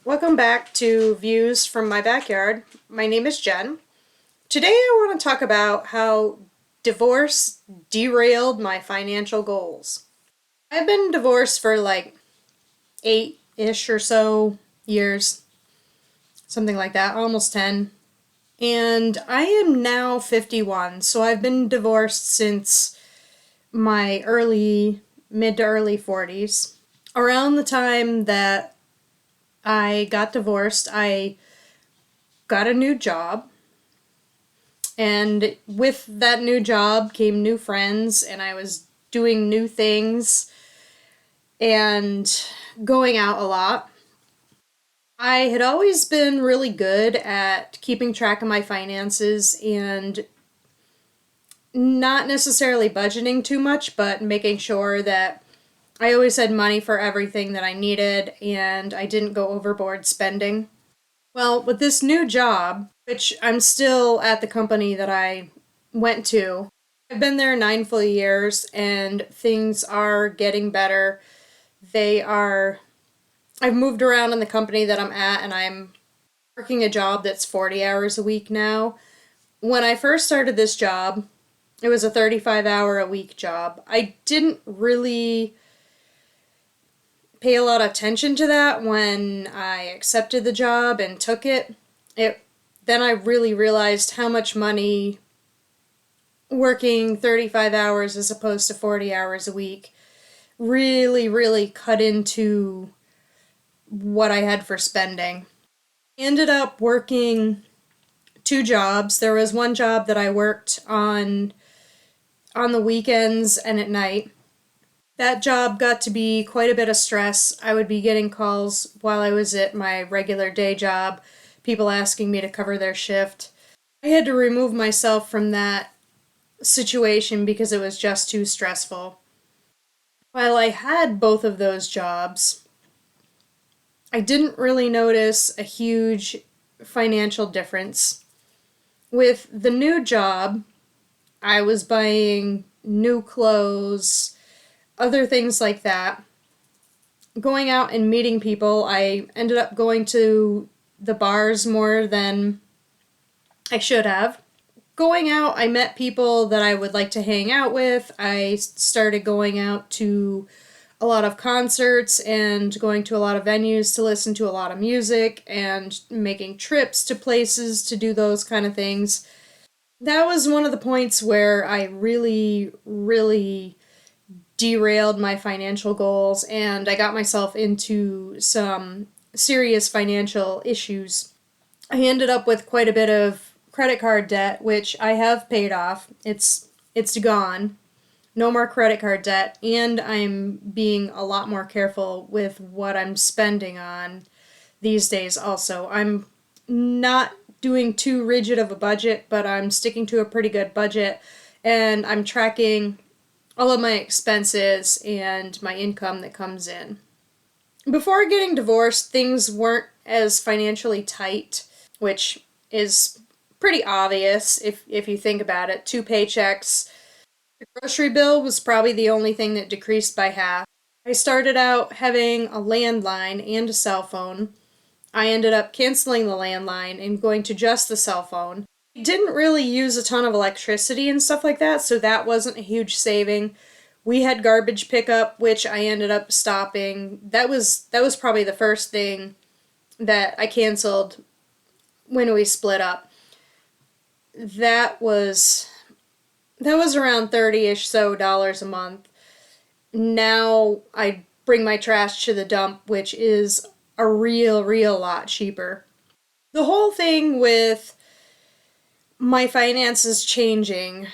Welcome back to Views from My Backyard. My name is Jen. Today I want to talk about how divorce derailed my financial goals. I've been divorced for like 8-ish or so years, something like that, almost 10. And I am now 51, so I've been divorced since my mid to early 40s. Around the time that I got divorced, I got a new job. And with that new job came new friends, and I was doing new things and going out a lot. I had always been really good at keeping track of my finances and not necessarily budgeting too much, but making sure that I always had money for everything that I needed and I didn't go overboard spending. Well, with this new job, which I'm still at the company that I went to, I've been there 9 full years and things are getting better. I've moved around in the company that I'm at and I'm working a job that's 40 hours a week now. When I first started this job, it was a 35-hour a week job. I didn't really pay a lot of attention to that when I accepted the job and took it. Then I really realized how much money working 35 hours as opposed to 40 hours a week really cut into what I had for spending. I ended up working 2 jobs. There was one job that I worked on the weekends and at night. That job got to be quite a bit of stress. I would be getting calls while I was at my regular day job, people asking me to cover their shift. I had to remove myself from that situation because it was just too stressful. While I had both of those jobs, I didn't really notice a huge financial difference. With the new job, I was buying new clothes, other things like that. Going out and meeting people, I ended up going to the bars more than I should have. Going out, I met people that I would like to hang out with. I started going out to a lot of concerts and going to a lot of venues to listen to a lot of music and making trips to places to do those kind of things. That was one of the points where I really derailed my financial goals and I got myself into some serious financial issues. I ended up with quite a bit of credit card debt, which I have paid off. It's gone. No more credit card debt, and I'm being a lot more careful with what I'm spending on these days also. I'm not doing too rigid of a budget, but I'm sticking to a pretty good budget, and I'm tracking all of my expenses and my income that comes in. Before getting divorced, things weren't as financially tight, which is pretty obvious if you think about it. 2 paychecks. The grocery bill was probably the only thing that decreased by half. I started out having a landline and a cell phone. I ended up canceling the landline and going to just the cell phone. I didn't really use a ton of electricity and stuff like that, so that wasn't a huge saving. We had garbage pickup, which I ended up stopping. That was probably the first thing that I canceled when we split up. That was around 30-ish so dollars a month. Now I bring my trash to the dump, which is a real lot cheaper. The whole thing with my finances changing,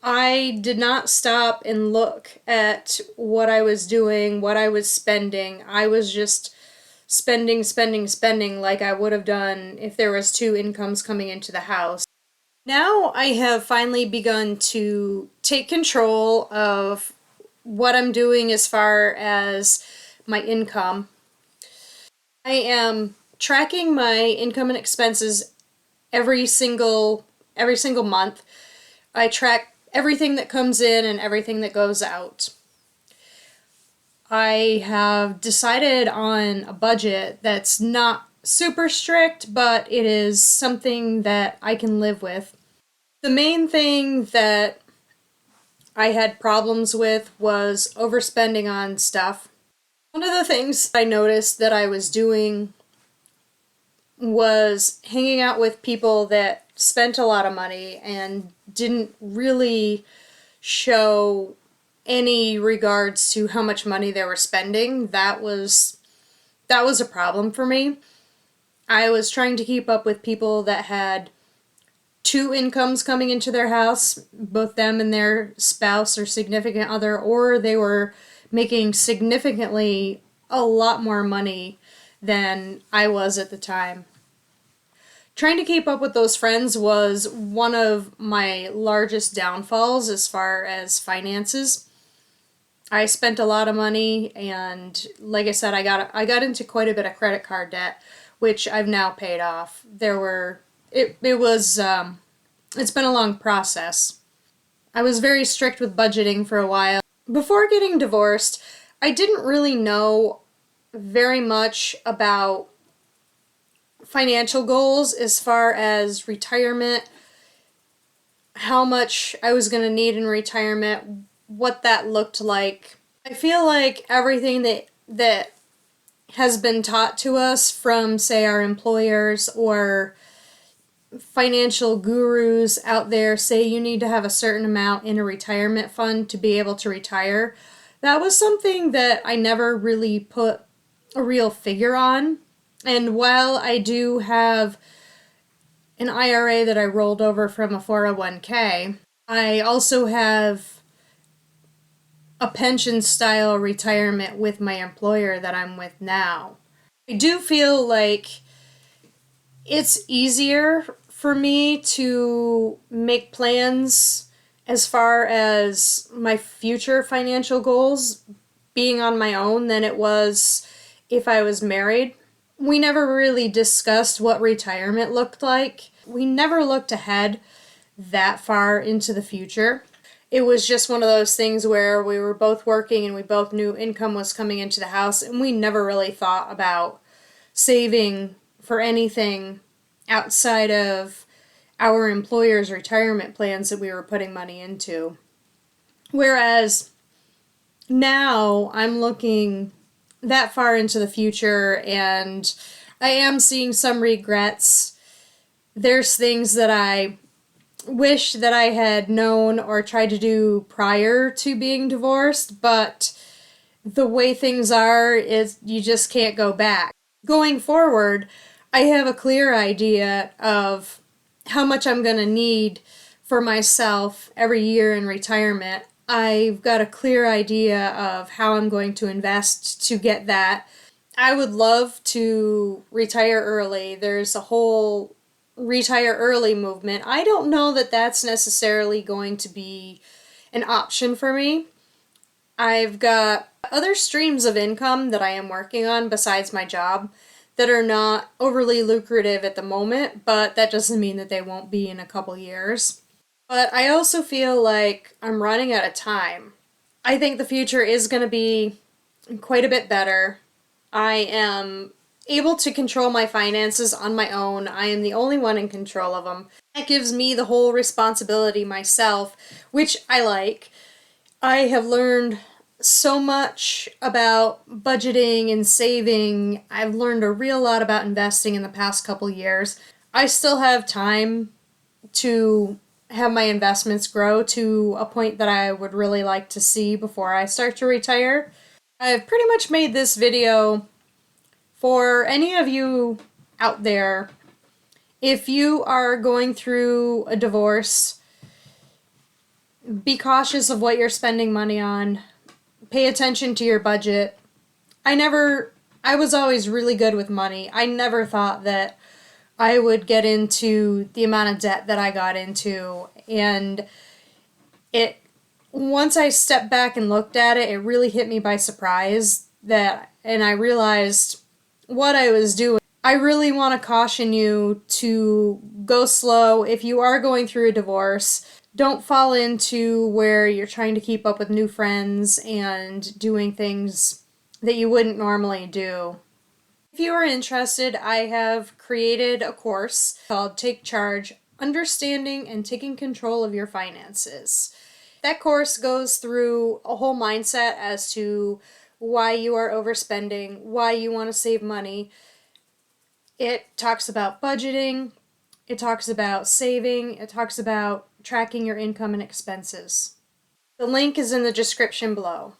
I did not stop and look at what I was doing, what I was spending. I was just spending like I would have done if there was 2 incomes coming into the house. Now I have finally begun to take control of what I'm doing as far as my income. I am tracking my income and expenses every single month. I track everything that comes in and everything that goes out. I have decided on a budget that's not super strict, but it is something that I can live with. The main thing that I had problems with was overspending on stuff. One of the things I noticed that I was doing was hanging out with people that spent a lot of money and didn't really show any regards to how much money they were spending. That was a problem for me. I was trying to keep up with people that had two incomes coming into their house, both them and their spouse or significant other, or they were making significantly a lot more money than I was at the time. Trying to keep up with those friends was one of my largest downfalls as far as finances. I spent a lot of money, and like I said, I got into quite a bit of credit card debt, which I've now paid off. It's been a long process. I was very strict with budgeting for a while. Before getting divorced, I didn't really know very much about financial goals as far as retirement, how much I was going to need in retirement, what that looked like. I feel like everything that has been taught to us from, say, our employers or financial gurus out there say you need to have a certain amount in a retirement fund to be able to retire. That was something that I never really put a real figure on. And while I do have an IRA that I rolled over from a 401k, I also have a pension style retirement with my employer that I'm with now. I do feel like it's easier for me to make plans as far as my future financial goals being on my own than it was if I was married. We never really discussed what retirement looked like. We never looked ahead that far into the future. It was just one of those things where we were both working and we both knew income was coming into the house, and we never really thought about saving for anything outside of our employer's retirement plans that we were putting money into. Whereas now I'm looking that far into the future and I am seeing some regrets. There's things that I wish that I had known or tried to do prior to being divorced, but the way things are is you just can't go back. Going forward, I have a clear idea of how much I'm going to need for myself every year in retirement. I've got a clear idea of how I'm going to invest to get that. I would love to retire early. There's a whole retire early movement. I don't know that that's necessarily going to be an option for me. I've got other streams of income that I am working on besides my job that are not overly lucrative at the moment, but that doesn't mean that they won't be in a couple years. But I also feel like I'm running out of time. I think the future is going to be quite a bit better. I am able to control my finances on my own. I am the only one in control of them. That gives me the whole responsibility myself, which I like. I have learned so much about budgeting and saving. I've learned a real lot about investing in the past couple years. I still have time to have my investments grow to a point that I would really like to see before I start to retire. I've pretty much made this video for any of you out there. If you are going through a divorce, be cautious of what you're spending money on. Pay attention to your budget. I was always really good with money. I never thought that I would get into the amount of debt that I got into. And once I stepped back and looked at it, it really hit me by surprise and I realized what I was doing. I really want to caution you to go slow if you are going through a divorce. Don't fall into where you're trying to keep up with new friends and doing things that you wouldn't normally do. If you are interested, I have created a course called Take Charge: Understanding and Taking Control of Your Finances. That course goes through a whole mindset as to why you are overspending, why you want to save money. It talks about budgeting, it talks about saving, it talks about tracking your income and expenses. The link is in the description below.